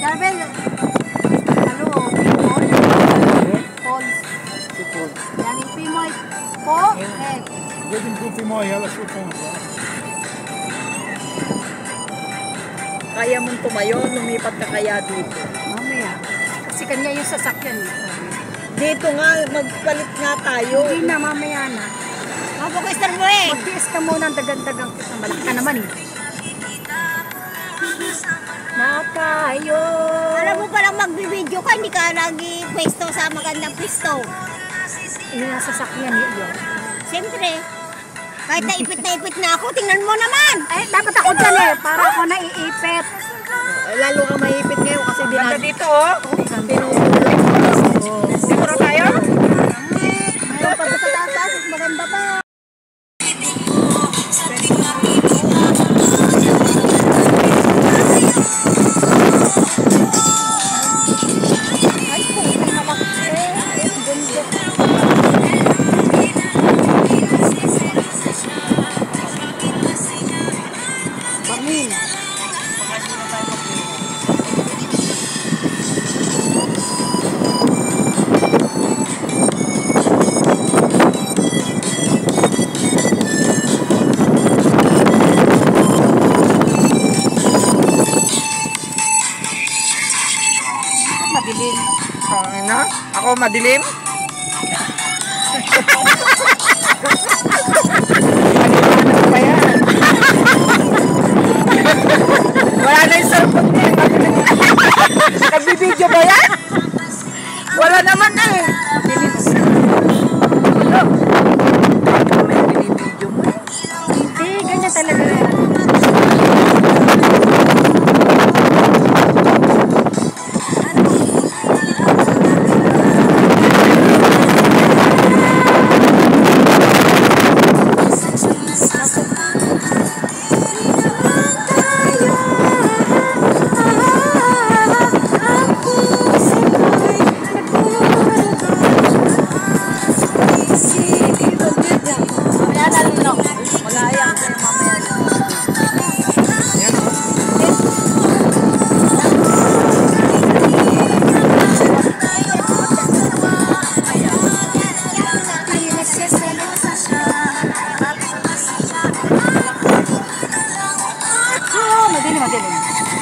Jarbel, ano, Falls. Yani Pimoy po, Dedim bu Pimoy, ela supong. Kaya mong tumayo, lumipat ka kaya dito. Mamaya. Kasi kanya yung sasakyan. Dito nga, magpalit nga tayo. Hindi na, mamaya na. Ako ko Star Boy. Magtiis ka muna ang dagan-dagang kita. Malaki ka naman eh. Na tayo. Alam mo palang magbibideo ka, hindi ka lagi pwesto sa magandang pwesto. Yung nasa sasakyan yun. Siyempre, kahit naipit na ako, tingnan mo naman. Eh, dapat ako dyan eh. Para ako naiipit. Lalo kang mahipit ngayon kasi Ganda dito oh. tinutulog. Siguro tayo? Mayroon pa sa taas, maganda pa. Ay, may malaki. Bangin. Madilim. Ano? Ako madilim? Ano ba yan? Wala na yung cellphone niya. Nagbibideo ba yan? Wala naman na eh. May binibideo mo eh. Hindi, ganyan talaga yan.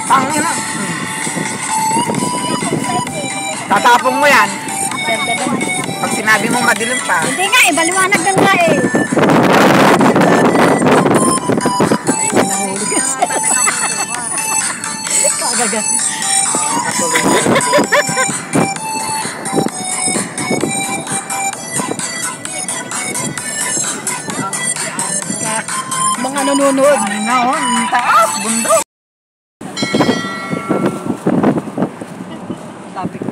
Tangina. Tatapong mo yan. Pag sinabi mong madilim pa. Hindi nga, ibaliwanag na nga eh. Nahuli kasi. Kagagat. Mga nanonood. Ang taas, bundok. Sabi ko.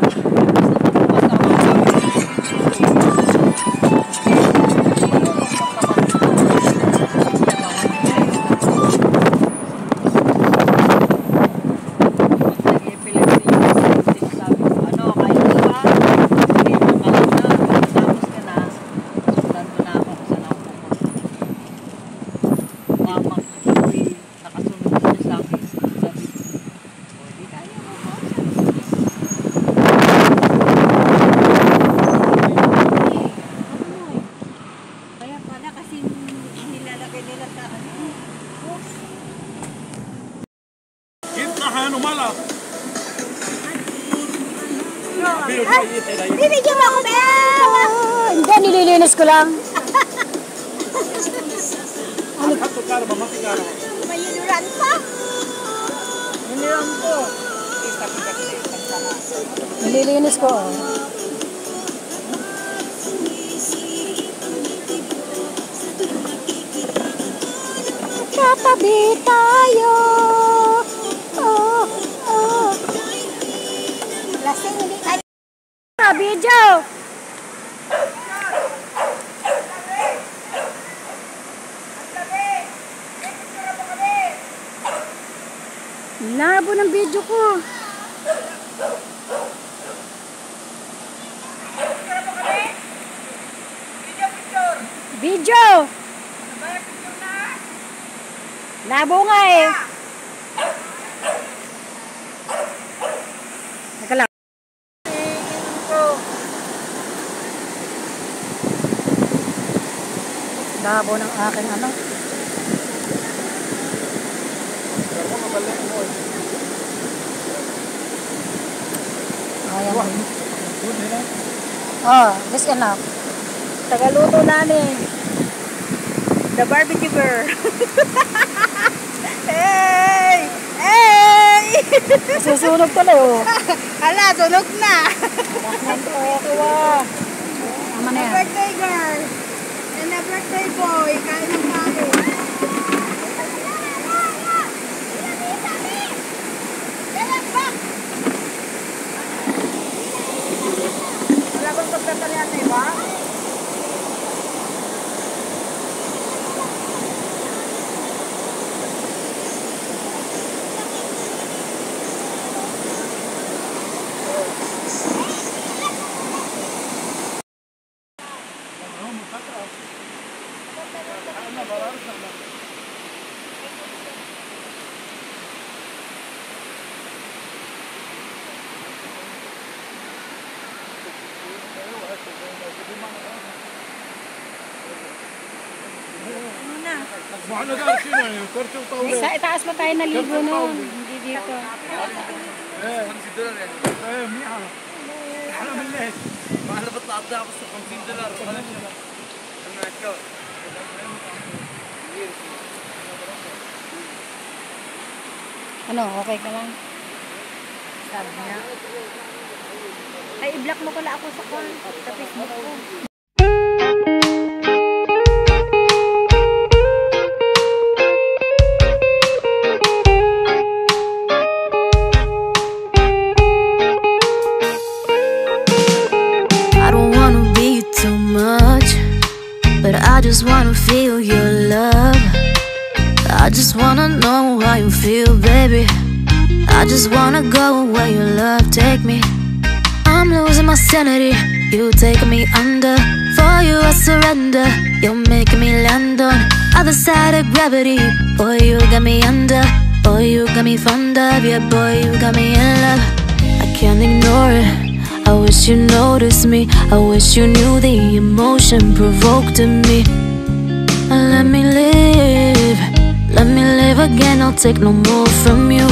Bibigyan mo ako, Bel! Hindi, nililinis ko lang. May inuran pa. Iniram ko. Nililinis ko. Katabi tayo. Oh, oh. Lasing, hindi ka. Video. Labo ng video ko. Video. Labo nga eh. Labo ng aking ano. Ayan. Oh, this enough. Tagaluto namin. The barbecue girl. Hey! Hey! Susunog tuloy oh. Hala, tunog na. Tama na yan. Birthday girl. And the birthday boy. Kain ng kain. Wala bang pagtatalian na iba? معنا ده شنو يعني كرتي وطاوله Sa itaas pa tayo naligo noon. Hindi dito. ايه منيحه احنا من ليش ما انا بطلع الضعف بس $50 وخلاص انا اتكون Ano, okay ka lang? Sabi niya. Ay, i-block mo pala ako sa Facebook ko. But I just wanna feel your love. I just wanna know how you feel, baby. I just wanna go where your love take me. I'm losing my sanity, you taking me under. For you I surrender, you're making me land on other side of gravity. Boy, you got me under. Boy, you got me fond of. Yeah, boy, you got me in love. I can't ignore it. I wish you noticed me. I wish you knew the emotion provoked in me. Let me live. Let me live again. I'll take no more from you.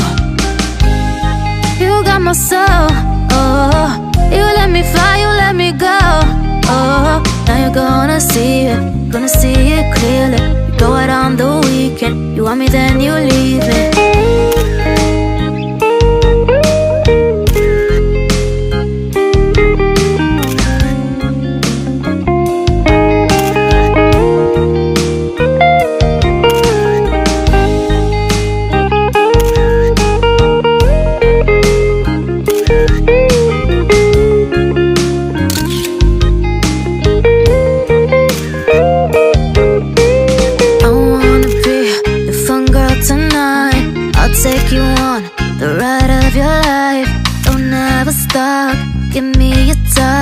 You got my soul. Oh, you let me fly. You let me go. Oh, now you're gonna see it. Gonna see it clearly. You go out on the weekend. You want me, then you leave me. Take you on the ride of your life. Don't ever stop. Give me your time.